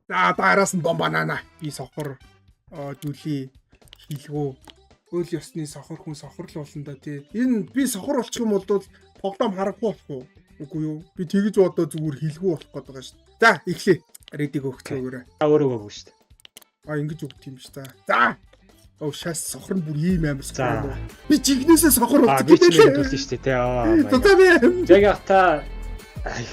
За дараас нь бом банана. Би сохор дүлий хилгүү. Өөл ёсны сохор хүн сохор л болно да тий. Энэ би сохор болчих юм бол тоглоом харахгүй болох уу? Үгүй юу? Би тэгж бодоо зүгээр хилгүү болох гээд байгаа шүү дээ. За эхлэе. Редиг өгцөө өгөөрэй. Өөрөө өгөө шүү дээ. Ингэж өгд юм шүү дээ. За. Оо шас сохор нь бүр ийм амар сохор юм. Би жигнэсээ сохор болчих би ч мэдүүлсэн шүү дээ тий. Тутаа. Яг та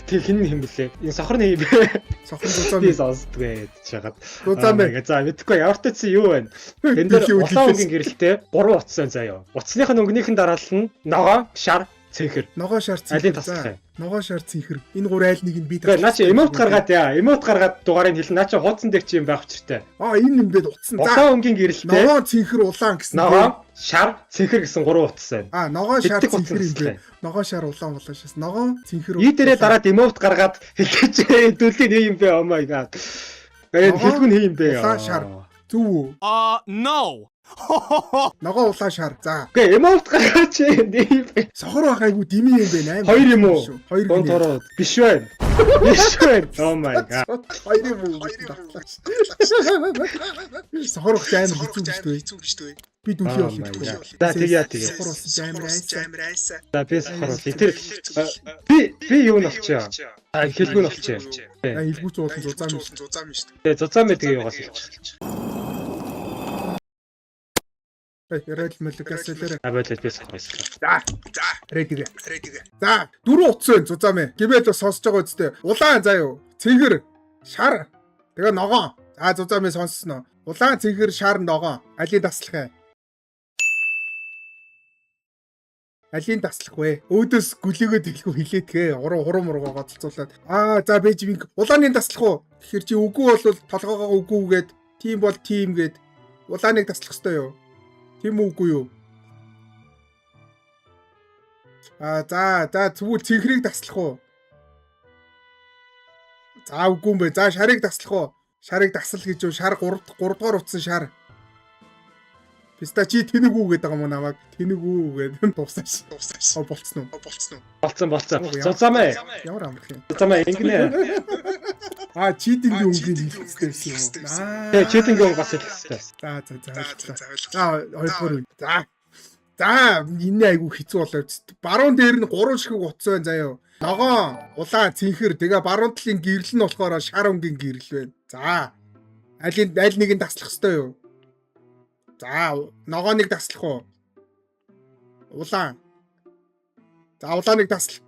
тэг хин юм блэ? Энэ сохорны юм бэ? Сохор зузаам. Би сонсдгүй чагаад. Зузаам. За мэдхгүй ямар ч чи юу вэ? Тэн дээр улаан өнгийн гэрэлтэй 3 утсан заяа. Утасных нь өнгөнийхэн дараалал нь ногоо, шар, цэнхэр. Ногоо шар цэнхэр. Алийг таслах юм. Ногоо шар цэнхэр. Энэ гур айл нэг нь би таслах. Наа чи эмот гаргаад яа. Эмот гаргаад дугаарыг хэлнэ. Наа чи хуудсан дэг чи юм байх учиртай. Энэ юм бэ утсан. Улаан өнгийн гэрэлтэй. Ногоо цэнхэр улаан гэсэн. Ногоо, шар, цэнхэр гэсэн 3 утас байна. Ногоо шар цэнхэр юм бэ. Ногоо шар улаан шас. Ногоо цэнхэр. И дээрээ дараад эмот гаргаад хэлчихээ. Дүлийн нэг юм бэ. Oh my god. Хэлгүй нэг юм бэ. Улаан шар. Зүв. No. Ногоо улаан шар. За. Окей, эмот гаргаач юм. Сохор байхайгүй дими юм бэ 8. Хоёр юм уу? Хоёр гон тороод. Биш байна. Биш байна. Oh my god. Хоёр юм уу? Сохор их амар хэцүү биш үү? Би дүлий болно. За тэгье. Сохор ус амар айсаа. За би сохор ус. Тэр би юу навчаа? Хэлгүй навчаа. Хэлгүүч уулын зузаам шүү дээ. Зузаам тэгээ юугаас хэлчих. Ярил мэлгэсэлэр. Абайлал би сохор ус. За. Редиг. За, 4 утас байна зузаам. Гэмээд сонсож байгаа үстэй. Улаан заа юу? Цэнхэр, шар. Тэгээ ногоо. За зузаам сонссноо. Улаан цэнхэр, шар, ногоо. Алийг таслах ээ. Алийг таслах вэ? Өөдөөс гүлээгөө тэглэхгүй хилээдгээ. Урам мургоо гоцолцуулаад. За бэжбинг. Улааныг таслах уу? Тэгэхээр чи үгүй бол толгоогоо үгүйгээд, тим бол тим гээд улааныг таслах ёстой юу? Тим үгүй юу? За зүгээр цэнхрийг таслах уу? За үгүй юм бэ. За шарыг таслах уу? Шарыг тасал гэж юу? Шар 3 дугаар утсан шар. Писта чи тэнэг үү гэдэг юм уу намайг? Тэнэг үү гэдэг дуусаач. Болцсон уу? Болцсон. Зузаамаа. Ямар амарх юм. Зузаамаа ингэнэ. Читингийн үнгийн хэлхстэй юм. Тэгээ читингийн унгаас хэлхстэй. За хоёрдугаар. За энэ айгу хэцүү болоо. Баруун дээр нь 3 ширхэг утас байна заяа. Ногоо, улаан, цэнхэр. Тэгээ баруун талын гэрэл нь болохоор шар өнгийн гэрэл байна. За. Аль нэг нь таслах ёстой юу? За, ногооныг таслах уу? Улаан. За, улааныг таслах.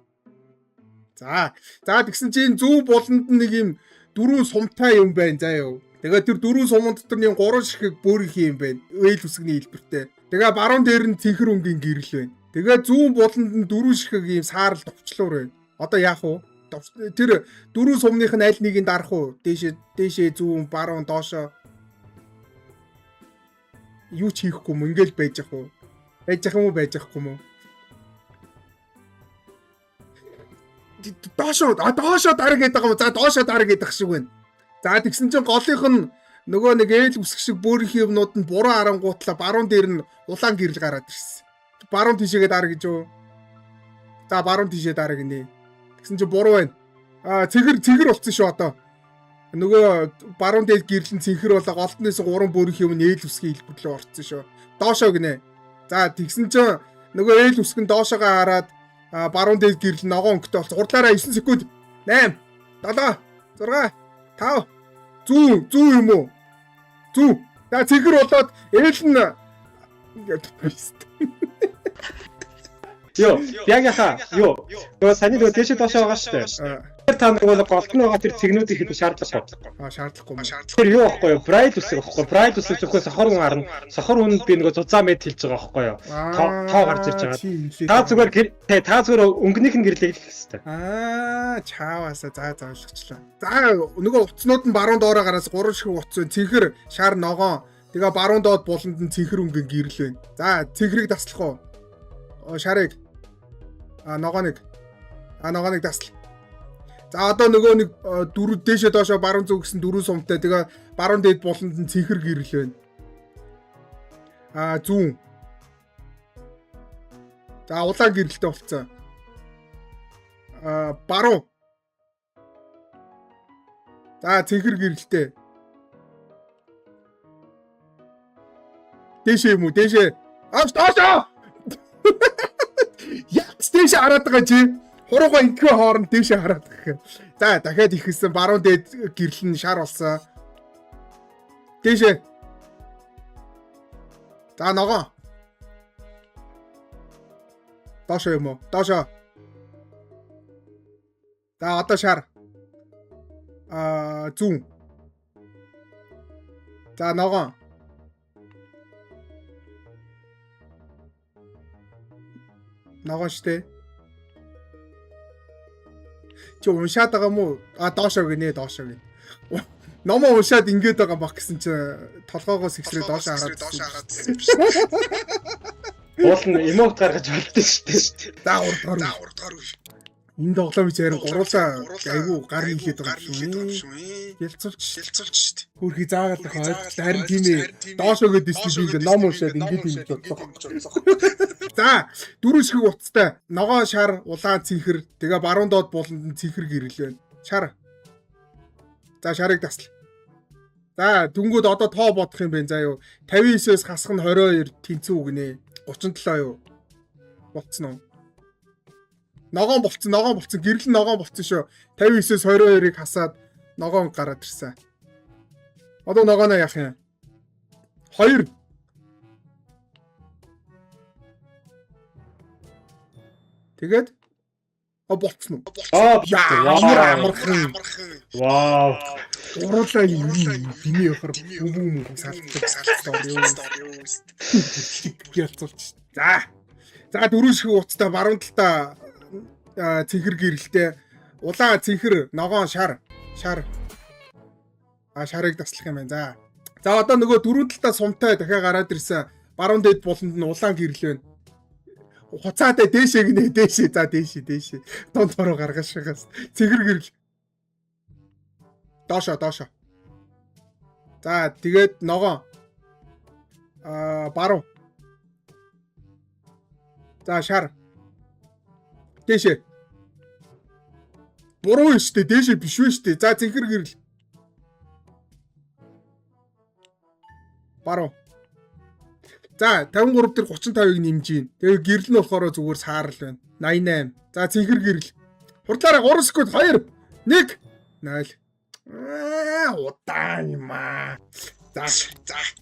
За тэгсэн чинь зөв болонд нэг юм 4 сумтай юм байна заяа. Тэгээ тэр 4 сумын дотор нэг 3 ширхэг бөөрийнх юм байна. Ээл үсгний хэлбэртэй. Тэгээ баруун дээр нь цэнхэр өнгийн гэрэл байна. Тэгээ зүүн болонд нь 4 ширхэг ийм саарл товчлуур байна. Одоо яах вэ? Тэр 4 сумных нь аль нэгийг дарах уу? Дээшээ зүүн, баруун, доошоо. Юу ч хийхгүй юм ингээл байж ах уу? Байж ах юм уу, байж ахгүй юм уу? Доошоо дараа гэдэг юм. За доошоо дараа гэдэг шиг байна. За тэгсэн чинь голынх нь нөгөө нэг ээл үсэг шиг бөөрийнхээ юмнууд нь буруу харангуутлаа баруун дээр нь улаан гэрэл гараад ирсэн. Баруун тишээгээ дараа гэж юу? За баруун тишээ дараа гинэ. Тэгсэн чинь буруу байна. Цэнхэр болцсон шүү одоо. Нөгөө баруун дээр гэрэл нь цэнхэр болоо голдноос 3 бөөрийнхээ юм ээл үсгийн хэлбэрлээ орцсон шүү. Доошоо гинэ. За тэгсэн чинь нөгөө ээл үсг нь доошоогоо хараад баруун дээр гэрэл ногоон өнгөтэй болсон. Хурдлаараа 9 секунд. 8 7 6 5 зүү юм уу? Зүү. За цэнхэр болоод ээл нь ингээд Йоо, яг яхаа. Йоо. Нөгөө саний нөгөө дэшээ доошоо байгаа шүү дээ. Тэр та нөгөө голтон байгаа тэр цэгнүүдийг хэд шаардлагагүй. Шаардлагагүй. Тэр юу аахгүй юу? Прайд үсэг аахгүй. Прайд үсэг зөвхөн сохор хүн харна. Сохор хүнд би нөгөө зузаам мэд хэлж байгаа аахгүй юу? Тоо гарч ирж байгаа. Та зүгээр өнгөнийх нь гэрлээ хэлэх хэрэгтэй. Чааваасаа за ойлгочлаа. За нөгөө утаснууд нь баруун доороо гараас 3 ширхэг утас байна. Цэнхэр, шар, ногоон. Тэгээ баруун доод буланд нь цэнхэр өнгийн гэрэл байна. За цэнхрийг таслах уу? Шарыг. Ногооныг. Ногооныг таслах. За одоо нөгөө нэг 4 дээшээ доошоо баруун зүг гэсэн 4 сумтай. Тэгээ баруун дээд буланд нь цэнхэр гэрэл байна. Зүүн. За улаан гэрэлтэй болцсон. Баруун. За цэнхэр гэрэлтэй. Дээшээ юм уу? Дээшээ. Доошоо. Яг дээшээ хараад байгаа чи. Хурууга интгэх хооронд дээшээ хараад байгаа. За дахиад ихсэн баруун дээд гэрэл нь шар болсон. Дээшээ. За ногоо. Доошоо юм уу? Доошоо. За одоо шар. Зүүн. За ногоо. Ногоо штэ. Чи уншаад байгаа мó? Доошоо гинэ, доошоо гинэ. Номоо уншаад ингэж байгаа баг гэсэн чи толгоогоос ихсрээ доошоо хараад. Уул нь эмот гаргаж болдсон шүү дээ. За урдгаар. Энэ тоглоом чи харин гуруулаа айгу гар хийхэд байгаа юм шүү. Ялцуулч шүү дээ. Хөрхий заагаад байх ойлголт харин тийм ээ. Доошоо гэдэг би ном уншаад ингэж юм бодлоо. За дөрөв шиг утастай ногоо шар улаан цэнхэр тэгээ баруун доод буланд нь цэнхэр гэрэл байна. Шар. За шарыг тасла. За дүнгууд одоо тоо бодох юм байна. За юу 59-өөс хасах нь 22 тэнцүү гинэ. 37 юу? Болцсон уу? Ногоон болцсон. Гэрэл нь ногоон болцсон шүү. 59-өөс 22-ыг хасаад ногоон гараад ирсэн. Одоо ногооноо яах юм? 2. Тэгээд болцсон уу? Амархан. Вау. Уруулаа юм биний өхөр бүм салдаг юу. Ялцуулч. За дөрөв шиг уцтай баруун талдаа цэнхэр гэрэлтэй улаан цэнхэр ногоон шар. Шарыг таслах юм байна. За одоо нөгөө дөрөв талдаа сумтай дахиад гараад ирсэн баруун дэд буланд нь улаан гэрэл байна. Хуцаатай дээшээ гинэ дээшээ. За дээшээ. Дунд хороо гаргаж шагаас. Цэнхэр гэрэл. Доошоо. За тэгээд ногоон. Баруун. За шар. Дээшээ. Буруу штэ дээшээ биш вэ штэ. За цэнхэр гэрэл. Баруун. За 53 дээр 35-ыг нэмж гин. Тэгээ гэрэл нь болохоор зүгээр саарл байна. 88. За цэнхэр гэрэл. Хурдлаараа 3 секунд 2 1 0. Удаан юм аа. За.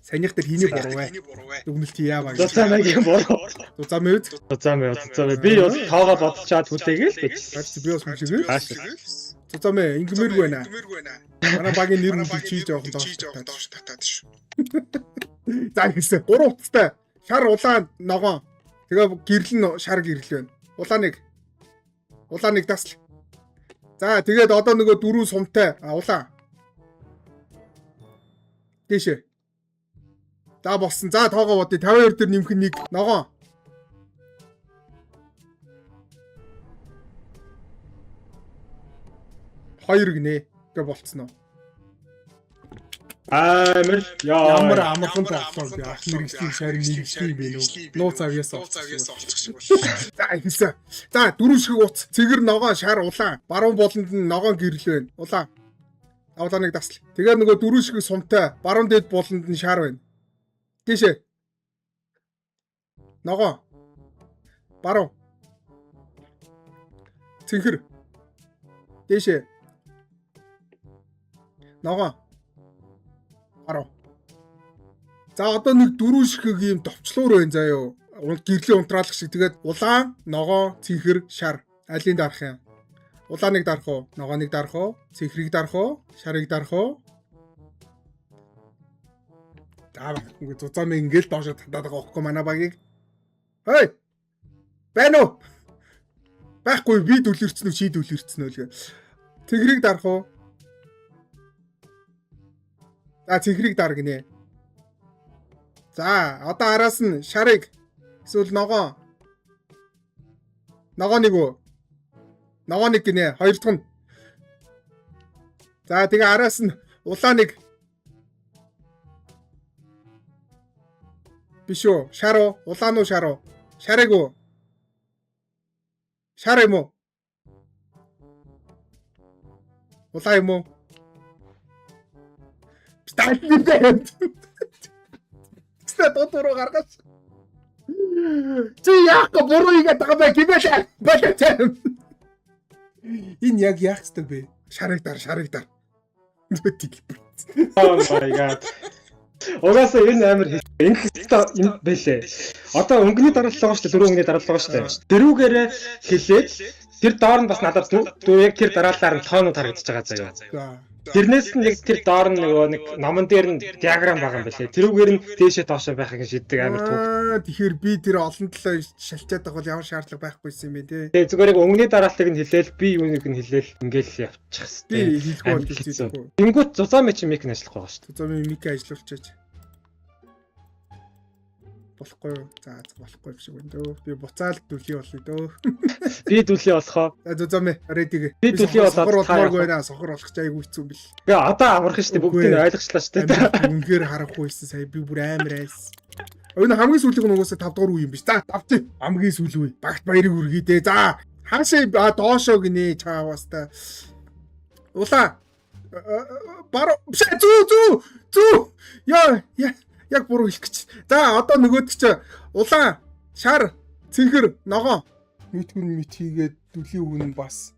Санийх дээр хийний буруу вэ? Дүгнэлт яаваа. Зузаамгийн буруу. Зузаамаа. Би бол тоогоо бодчаад хүлээгээл гэж. Би бас хүлээгээл. Зузаамаа ингэмэргүй байна. Манай багийн нэр нь чийж явах доош татаад шүү. За гэсэн 3 утастай шар улаан ногоон. Тэгээ гэрэл нь шар гэрэл байна. Улааныг тасл. За тэгээд одоо нөгөө дөрөв сумтай улаан. Дээшээ. За болсон. За тоогоо бодъё. 52 дээр нэмэх нь 1 ногоон. Хоёр гинэ. Тэгээ болцсон уу? Ямар амархан тоглоом би ах мэрэгчлийн шарын нэгжлийн бэ нөө. Нууц авьяас олчих шиг байна. За ихсэн. За дөрөв шиг уц. Цэгэр ногоон шар улаан. Баруун болонд нь ногоон гэрэл байна. Улаан. Улааныг тасл. Тэгээ нөгөө дөрөв шиг сумтай. Баруун дэд болонд нь шар байна. Тийшээ. Ногоон. Баруун. Цэнхэр. Тийшээ. Ногоон. Баруун. За одоо нэг дөрөв шиг ийм товчлуур байна заа юу. Гэрлийн унтраалах шиг. Тэгээд улаан, ногоон, цэнхэр, шар. Алийг дарах юм? Улааныг дарах уу? Ногооныг дарах уу? Цэнхрийг дарах уу? Шарыг дарах уу? За ингээд зузаамаа ингээл доошо татаад байгаа байхгүй манай багийг. Хөөе. Байна уу? Байхгүй би дүлэрцэн үү чи дүлэрцэн үү гэ. Цэнхрийг дарах уу? За цэнхрийг дар гинэ. За одоо араас нь шарыг эсвэл ногоон. Ногооныг үү? Ногооныг гинэ. Хоёр дахь нь. За тэгээ араас нь улааныг. Биш үү? Шар уу? Улаан уу шар уу? Шарыг үү? Шар юм уу? Улаан юм уу? Сталин. Тэстэ дуруу гаргаж. Чи яах вэ? Буруу игээд байгаа бай гимэлээ. Болоо. Энэ яг яах ёстой бэ? Шарыг дар. Oh my god. Угаасаа энэ амар энэ бэлээ. Одоо өнгөний дараалал байгаа шүү дээ. Дөрөв өнгөний дараалал байгаа шүү дээ. Дөрүүгээрээ хэлээд тэр доор нь бас надад яг тэр дараалалаар нь тоонууд харагдаж байгаа заяа. Тэрнээс нь яг тэр доор нь нэг номон дээр нь диаграм байгаа юм байна. Тэрүүгээр нь дээшээ доошоо байхыг шийддэг амар түүх. Тэгэхээр би тэр олон талаа шалчаад байгаа бол ямар шаардлага байхгүйсэн юм бэ те. Тэгээ зүгээр яг өнгөний дараалтыг нь хэлээл би юуныг нь хэлээл ингээл явчих хэвээр. Би хэлэхгүй бол хэлчихгүй. Тэнгүүт зузаами чи мик нь ажиллах байгаа шүү дээ. Зузаами мик ажиллуулчихаач. Болохгүй юу? За болохгүй биш үү дөө. Би буцаал дүлхий болно дөө. Би дүлхий болохоо. Зузаами ready. Би дүлхий болоод болмооргүй наа сохор болох ч айгүй хэцүү бил. Би одоо амархан шүү дээ. Бүгдийг ойлгочлаа шүү дээ. Үнгээр харахгүйсэн сая би бүр амар айс. Өнөө хамгийн сүүлийн нь угаасаа 5 дугаар үе юм биш. За давчих. Хамгийн сүүлийн үе. Багт баярыг үргий дээ. За хаашаа доошоо гинэ чааваас та. Улаа. Баро зүү. Яа. Яг буруу хэлэх гэж. За одоо нөгөөд чи улаан, шар, цэнхэр, ногоо. Митгүн хийгээд дүлийн үн бас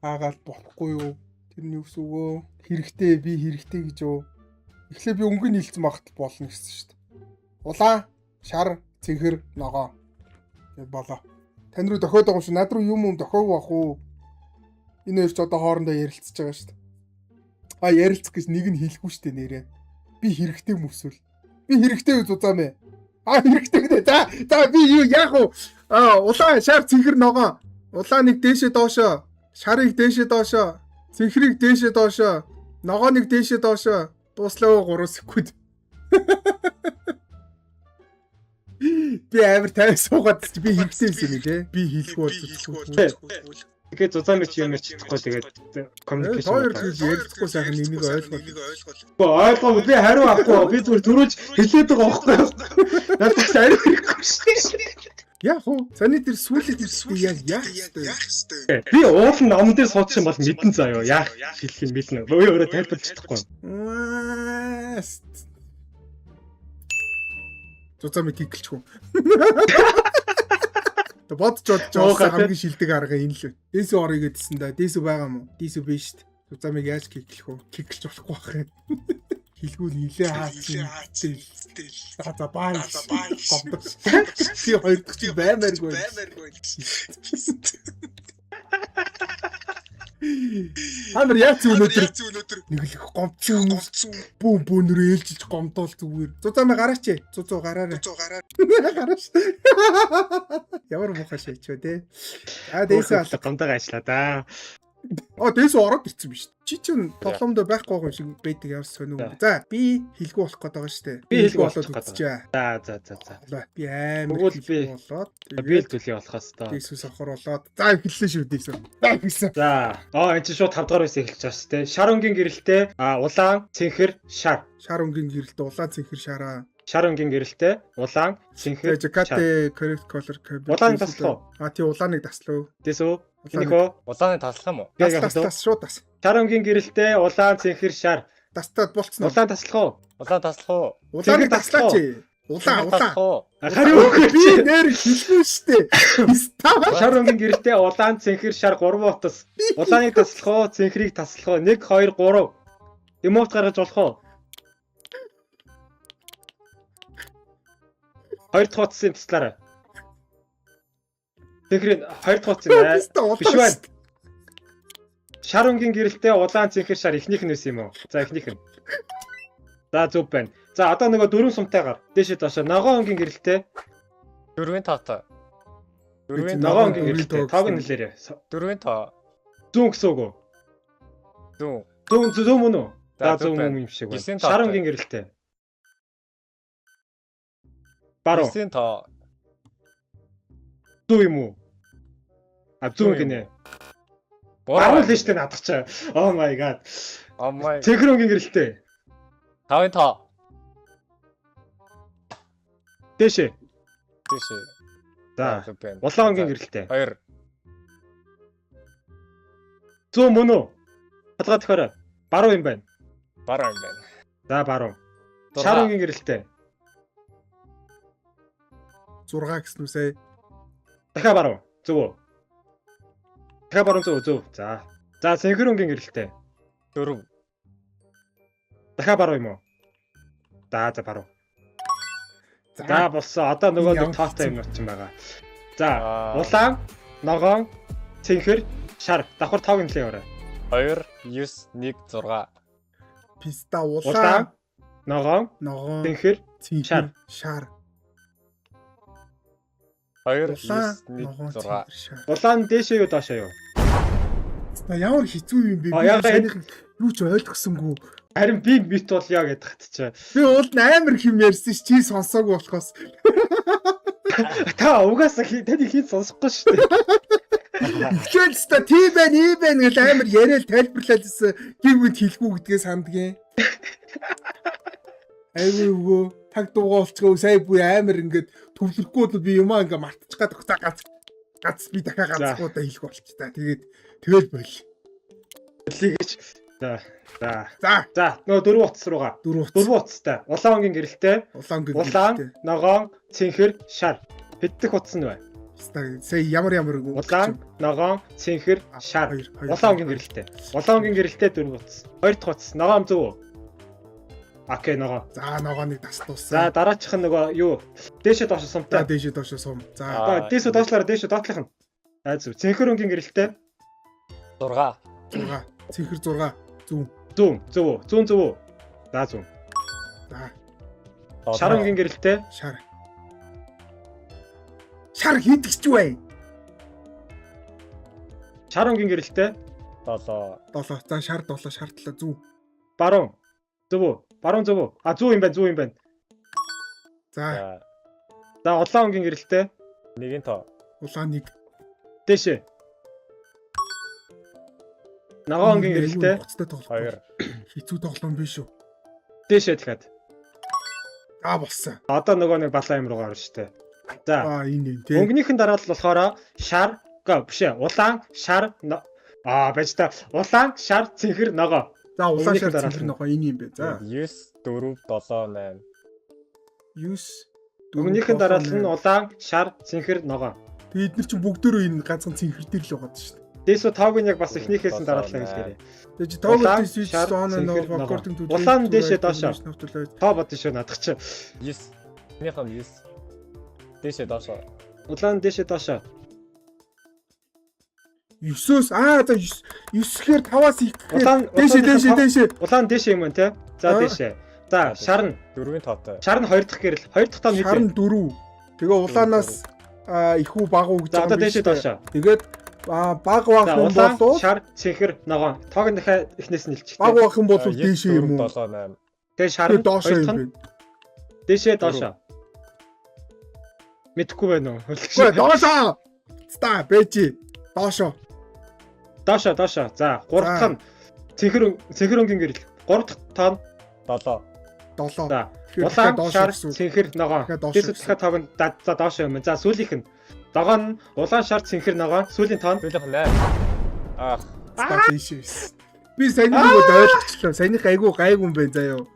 аагаал болохгүй юу? Тэрний ус өгөө. Хэрэгтэй би хэрэгтэй гэж юу? Эхлээ би өнгө нийлцэн багт болно гэсэн шүү дээ. Улаан, шар, цэнхэр, ногоо. Тэг болоо. Тань руу дохиод байгаа юм шиг над руу юм дохиог бах уу? Энэ хоёр ч одоо хоорондоо ярилцж байгаа шүү дээ. Ярилцах гэж нэг нь хэлэхгүй шүү дээ нэрээ. Би хэрэгтэй мөсвөл. Би хэрэгтэй үү зузаамэ? Хэрэгтэй гэдэг. За би юу яах вэ? Улаан, шар, цэнхэр, ногоо. Улааныг дээшээ доошоо, шарыг дээшээ доошоо, цэнхрийг дээшээ доошоо, ногооныг дээшээ доошоо. Дуслаа 3 секунд. Би амар тайван суугаад би хэрэгтэй юм тий. Би хэлэхгүй бол. Тэгээд зузаами чи юм ярьчихгүй тэгээд communication. Хоёр зүйл ярьхгүй сайхан энийг ойлгол. Ойлгоо би хариу авахгүй. Би зүгээр дөрөж хэлээд байгаа байхгүй юу? Надад хариу ирэхгүй шүү. Яг уу. Саний тэр сүүлээд яг яах вэ? Би уул нь номон дээр суудчих юм бол мэдэн заяа. Яах хэлэх юм бэлнэ. Өөрөө тайлбарч чадахгүй. Зузаами тигэлчихв. Бодож хамгийн шилдэг арга энэ л. Дээсүү орё гэдсэн да. Дээсүү байгаа юм уу? Дээсүү биш шүү дээ. Зузаамыг яаж киклэх вэ? Киклж болохгүй байх юм. Хилгүүл нилээ хаацсан. За бай. Чи хоёр дахь чи баймааргүй. Амар яац өнөдөр нэг л гомцсон бүүнөр ээлжилж гомдол зүгээр. Зузаамаа гараач. Зузуу гараарай. Гараач. Ямар муухай шийдчихвэ те. Дээсээ алга гомдоо ажиллаа да. Дээсээ ороод ирсэн биз. Чи чинь тоглоомдоо байхгүй юм шиг байдаг ямар сонио. За би хэлгүй болох гээд байгаа шүү дээ. Би хэлгүй болоод үзчихье. За. Би амар хэлгүй болоод би л төлөй болохоос тоо. Дээсээ сохор болоод за хэллээ шүү дээсээ. Хэлсэн. За. Энэ чинь шууд 5 дугаар үеэс эхэлж байгаа шүү дээ. Шар өнгийн гэрэлтэй улаан, цэнхэр, шар. Шар өнгийн гэрэлтэй улаан, цэнхэр, шараа. Шар өнгийн гэрэлтэй улаан, цэнхэр, шар. Correct color. Улааныг таслах уу? Тий улааныг таслав. Дээсөө Хинийхөө улааныг таслах юм уу? Тас шууд тас. Шар өнгийн гэрэлтэй улаан, цэнхэр, шар. Тастаад болцсон уу? Улаан таслах уу? Улаан таслах уу? Улааныг таслаач. Улаан. Хариу би нэр хэлсэн штэ. Шар өнгийн гэрэлтэй улаан, цэнхэр, шар 3 утас. Улааныг таслах уу? Цэнхрийг таслах уу? 1 2 3. Эмот гаргаж болох уу? 2 дахь утасын таслаарай. Цэнхрийн 2 дахь утас юм аа. Биш байна. Шар өнгийн гэрэлтэй улаан, цэнхэр, шар эхнийх нь байсан юм уу? За эхнийх нь. За зөв байна. За одоо нөгөө 4 сумтайгаар дээшээ доошоо ногоон өнгийн гэрэлтэй 4-ийн таатай. 4-ийн ногоон өнгийн гэрэлтэй 5-ыг нэлээрээ. 4-ийн таа. 100 гэсэн үг үү? 100 мөн үү? За 100 юм шиг байна. Шар өнгийн гэрэлтэй. Баруун. 9-ийн таа. 100 юм уу? 100 гинэ. Баруун л штэ надах чаа. Oh my god. Цэнхэр өнгийн гэрэлтэй. 5-ын таа. Дээшээ. За. Улаан өнгийн гэрэлтэй. 2. 100 мөн үү? Хадгаад тохиорой. Баруун юм байна. За баруун. Зурга. Шар өнгийн гэрэлтэй. 6 гэсэн үсэ. Дахиад баруун. Зөв. Дахиад баруун зөв. За. За цэнхэр өнгийн гэрэлтэй. 4. Дахиад баруун юм уу? За баруун. За За болсон. Одоо нөгөө Энэ нэг ямар тоотой хэцүү. юм орчин байгаа. За Аа. улаан, ногоон, цэнхэр, шар. Давхар тоог нь лээ орой. 2 9 1 6. писта Улаан, улаан ногоон, ногоон цэнхэр, цэнхэр шар 2 улаан 9 ногоон 1 6. цэнхэр шар. улаан дээшээ юу доошоо юу? Ямар хэцүү юм бэ? А, Би яагаад- санийх юу ч ойлгосонгүй. Харин би бит болё гэдээ хатчихаа. Би уул амар хэм ярьсан чи сонсоогүй болохоос. Та угаасаа таны хин сонсохгүй шүү дээ. Ихэл ста тийм байна, ийм байна гэж амар яриад тайлбарлаадсэн. Гівгүнд хэлгүй гэдгээ сандгийн. Айгүй өгөө. Таг дуугаа болчихгоо сая бүр амар ингээд төвлөрөхгүй бол би юмаа ингээд мартчих гад хуцаа гац би дахиад ганцгуудаа хэлэх болчих та. Тэгэл бойл. Хэлий гэж. За. За Нөгөө дөрөв утас руугаа. дөрөв Дөрвөн утастай. Улаан өнгийн гэрэлтэй. улаан Улаан, ногоон, цэнхэр, шар. Хэддэх утас нь вэ? Сая ямар үг. Улаан, ногоон, цэнхэр, шар. хоёр. Улаан өнгийн гэрэлтэй. Улаан өнгийн гэрэлтэй дөрвөн утас. Хоёр дахь утас. Ногоон зөв үү? Окей, ногоон. За ногооныг тас За дууссан. дараачих нь нөгөө юу? Дээшээ доош За сумтай. дээшээ доош сум. За Аа. Дээшээ доошлоор дээшээ доотлох нь. Зөв. Цэнхэр өнгийн гэрэлтэй. 6. 6. Цэнхэр 6. Зүүн. Зөв үү? Зүүн зөв үү? За зөв. За Шар өнгийн гэрэлтэй. шар. Шар хийдэгч бай. Шар өнгийн гэрэлтэй. 7. 7. За шар 7 шартлаа зүүн. Баруун. Зөв үү? Баруун зөв үү? А зүү юм байна. За За За улаан өнгийн гэрэлтэй. 1-ийн тоо. улаан 1. Дээшээ. Ногоон өнгийн гэрэлтэй. Гоцтой тоглох. 2. Хизүү тоглоом биш үү? Дээшээ дахиад. Болсон. Одоо нөгөө нэг балан юм руугаа орно штэ. За. Энэ тий. Өнгөнийхэн дараа л болохоор шар биш ээ. Улаан, шар байж та. Улаан, шар, цэнхэр, ногоо. За улаан өнгөнийхэн шар дараа цэнхэр нь. ногоо энэ юм бэ. За 9 4 7 8. 9. Өнгөнийхэн дараа нь улаан, шар, цэнхэр, ногоо. Бид нар чинь бүгдөө энэ ганцхан цэнхэр дээр л байгаа шүү дээ. Дээсөө тоог нь яг бас эхнийхээс нь дараалал хэлгээрэй. Тэгээ чи тоог Улаан, switch шар, on and цэнхэр, off ногоо. according to Улаан дээшээ доошоо. доошоо. Тоо бодно шүү надах чи. 9. Минийхэн 9. Дэшээ доошоо. Улаан дээшээ доошоо. 9-өөс за 9-гээр 5-аас их Улаан дээшээ. Улаан дээшээ юм байна те. За Аа. дээшээ. За шар нь 4-ийн тоотой. шар нь хоёр дахь гэрэл. Хоёр дахь тоо нь Шар хэд вэ? нь 4. Тэгээ улаанаас их үү баг уу гэж За одоо юм биш дээшээ үү? доошоо. Тэгээд баг За байх юм улаан, болов шар, цэнхэр, ногоон. Тоог нь дахиад эхнээс нь хэлчих. баг байх юм бол дээшээ юм уу? 7 8. Тэгээ шар Тэр нь доошоо хоёр юм дахь нь бэ. дээшээ доошоо. Мэдхгүй байна уу? Гэхдээ доошоо. Ста бэжи. Доошоо. Доошоо. За гурав дахь нь цэнхэр өнгийн гэрэл. Гурав дахь тоо нь 7. 7. за улаан, шар, цэнхэр, ногоон. Дахиад доошоо Дээшээ гэсэн. дахиад тоог нь за доошоо юм. За сүүлийнх нь ногоон нь улаан, шар, цэнхэр, ногоон. Сүүлийн тоо нь Түлэх 8. Ах. Ста бэжи. Би саяны нэг ойлгочлоо. Саяных айгуу гайгүй юм байна заяа.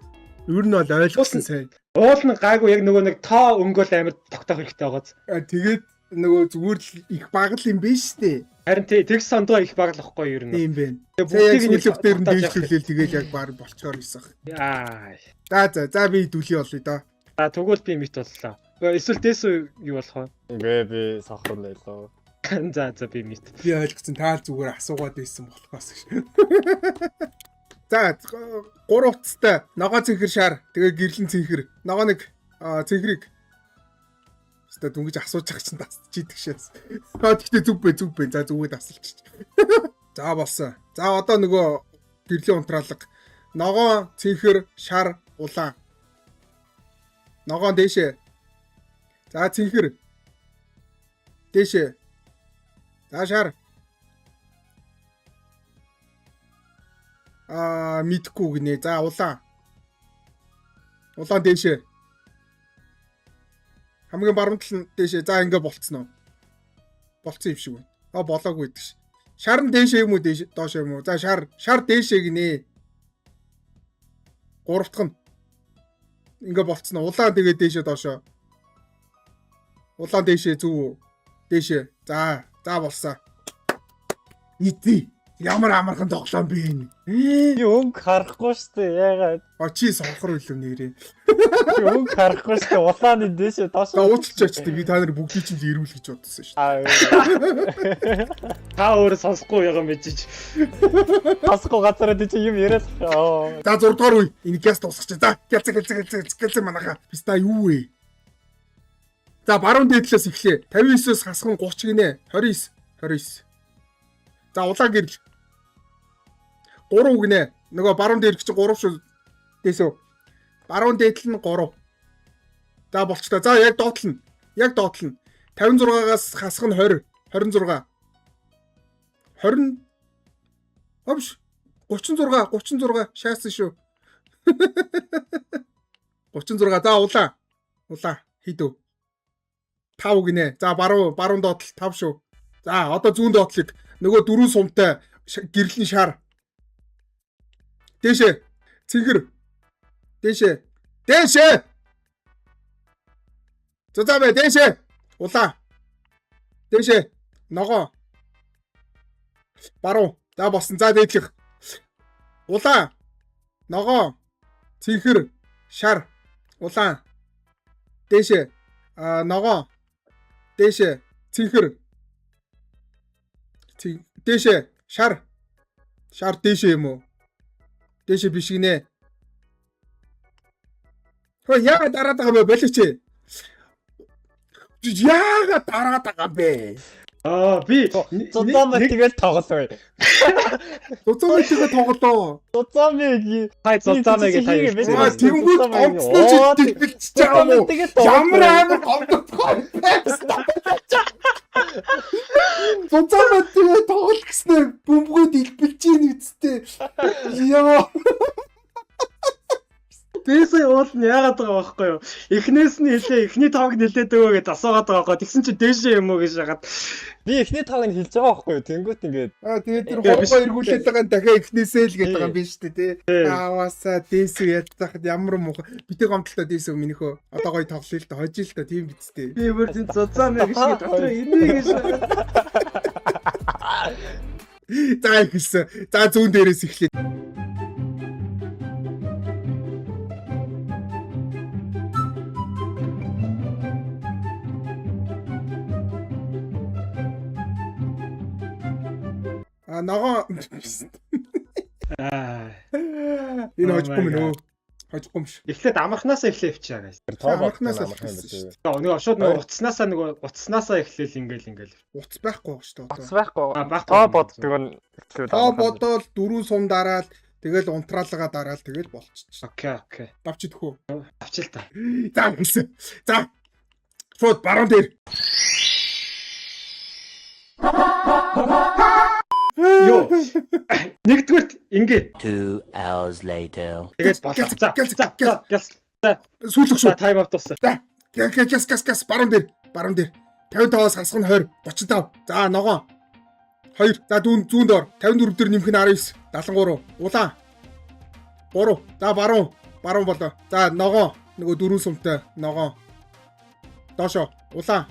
Ер нь бол ойлгосон сайн. уул нь гайгүй яг нөгөө нэг тоо өнгөөл амар тогтоох хэрэгтэй байгааз. Тэгээд нөгөө зүгээр л их багл юм биш үү? Харин тэгс сандуу их баглахгүй юу ер нь. Тийм байна. Тэгээ Сая яг бүгдийг сүүлөг дээр нь тогтоож явах дээшлүүлээл тэгээд яг баг болчоор ийсах. Яа. За би дүлий болъё доо. За тэгвэл би мэт боллоо. Эсвэл дээсүү юу болох вэ? Ингээ би сохор нэлээ. За би мэт. Би ойлгоцсон таа зүгээр асуугаад байсан болохоос гэж. За 3 утастай ногоо цэнхэр шар тэгээ гэрлэн цэнхэр ногоо нэг цэнхрийг өстө дүнгиж асууж байгаа чинь тасчихийдэг шээс. Гэхдээ зүг бэ. За зүгээд асуулчих. За болсон. За одоо нөгөө гэрлийн унтраалга ногоо цэнхэр шар улаан. Ногоон дээшээ. За цэнхэр. Дээшээ. За шар. Мэдхгүй гинэ. За улаан. Улаан дээшээ. Хамгийн баруун тал нь дээшээ. За ингээ болцсон уу? Болцсон юм шиг байна. Болоогүй гэдэг ш. Шар нь дээшээ юм уу доош юм уу? За шар дээшээ гинэ. Гурав дахь нь Ингээ болцсон. Улаан тэгээ дээшээ доошоо. Улаан дээшээ зүв. Дээшээ. За болсон. Ити. Ямар амархан тоглоом бэ энэ. Би өнгө харахгүй штэ ягаад. Чи сонхор үлээ нэрээ. Би өнгө харахгүй штэ улааны дэше доош. За уучлаач би та нарыг бүгдийг чинь ирүүл гэж бодсон шүү дээ. Та өөрөө сонсохгүй байгаа юм бижиж. Тасгүй газараа дэ чи юм яриад. За 6 дугаар үе. Энэ гяс дуусчих. За гэлцэг манайха. Биста юу вэ? За баруун дээдлээс эхлэе. 59-оос хасхан 30 гинэ. 29. За улаан гэрэл. 3 гинэ. Нөгөө баруун дээр чи 3 шүү. Дээсөө. Баруун дээдл нь 3. За болчтой. За яг доотлно. 56-аас хасах нь 20. 26. 20. Овш. 36 шаасан шүү. 36. За улаан. Хийдүү. 5 гинэ. За баруун доотл 5 шүү. За одоо зүүн доотлыг нөгөө 4 сумтай гэрлэн шар. Дээшээ. Цэнгэр. Дээшээ. Зузаавэ дээшээ. Улаан. Дээшээ. Ногоо. Баруун. За болсон. За дээдлэх. Улаан. Ногоо. Цэнхэр. Шар. Улаан. Дээшээ. Ногоо. Дээшээ. Цэнхэр. Дээшээ. Шар. Шар дээшээ юм уу? Дээшээ биш гинэ. Хөө яагаад дараад байгаа бэ? Болооч. Яагаад дараад байгаа бэ? Би Зузаамаа тэгэл тоглоё. Зузаамаа тэгээ тоглоо. Зузаамыг хай зузаамыг та юу? Тэнгүүд онцлож идэлж байгаа юм уу? Ямар амар гомдохгүй. Зузаамаа тэгээ тоглох гэснээр бөмбөгөөд илбэлж ийн үсттэй. Яа. Дээсээ уул нь яагаад байгаа байхгүй юу? Эхнээс нь хэлээ, эхний тоог нэлээд өгөө гэж асуугаад байгаа байхгүй. Тэгсэн чинь дээшээ юм уу гэж яагаад. Би эхний тоог нь хэлж байгаа байхгүй юу? Тэнгүүт ингээд. Тэгээд тэр хорвоо эргүүлээд байгаа нь дахиад эхнээсээ л гээд байгаа юм биш үү те. Ааваасаа дээсүү ядтахад ямар муухай. Битээ гомдлоо дээсүү минийхөө. Одоо гоё тоглоё л да. Хожил л да тийм бицтэй. Би бүр тийм зузаамаа гэж дотроо энийг гэж. За ихсэн. За зүүн дээрээс эхлэе. Ногоо энэ хожихгүй мөн үү? Хожихгүй юм шиг. Эхлээд амархнаасаа эхлэв чаа guys. Амархнаасаа эхэлсэн. Нөгөө шууд нөгөө уцснаасаа эхлээл ингээл. Уц байхгүй шүү дээ. Уц байхгүй. Тоо боддог нь эхлэв. Тоо бодоод 4 сум дараал тэгэл унтраалгаа дараал тэгэл болчих. Окей. Давчидх үү? Авчил та. За хэлсэн. За. Шууд баруун дээр. Йоо. Нэгдүгürt ингээ 2 hours later. тэгээд болоо. За. Сүүлх шүү. Тайм аут тусаа. За. Гас баруун дээр. 55-аас хасах нь 20, 35. За ногоо. 2. За зүүн доор. 54 дээр нэмэх нь 19, 73. Улаан. 3. За баруун болоо. За ногоо. Нөгөө 4 сумтай ногоо. Доошо. Улаан.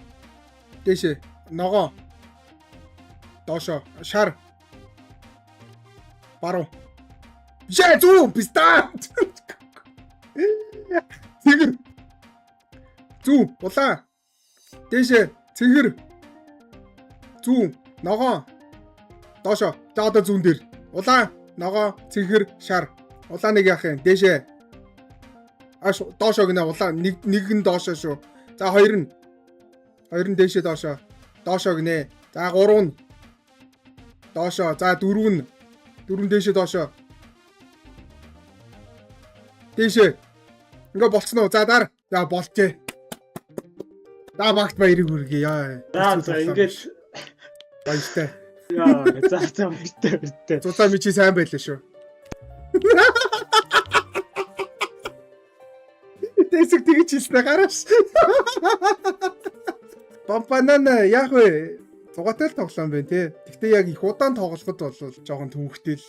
Дээшээ. Ногоо. Доошо. Шар. Баруун. Жаа зүү писта. Цэнгэр. Зүү улаан. Дээшээ цэнгэр. Зүү ногоо. Доошо. За одоо зүүн дээр. Улаан, ногоо, цэнгэр, шар. Улааныг яах юм? Дээшээ. Доошо гинэ улаан. Нэг нь доошо шүү. За хоёр нь дээшээ доошо. Доошо гинэ. За 3 нь доошо. За 4 нь дээшээ доошо. Дээшээ. Ингээ болцсон уу? За дараа. За болчээ. За багт баярыг хүргэе. Яа. За ингээд баяртай. яа. За баяртай. Зузаами чи сайн байлаа шүү. Тэсэг тэгж хэлснэ гараш. Бампанана яг вэ? Цугатай л тоглоом байна те. Гэхдээ яг их удаан тоглоход бол жоохон төвөгтэй л.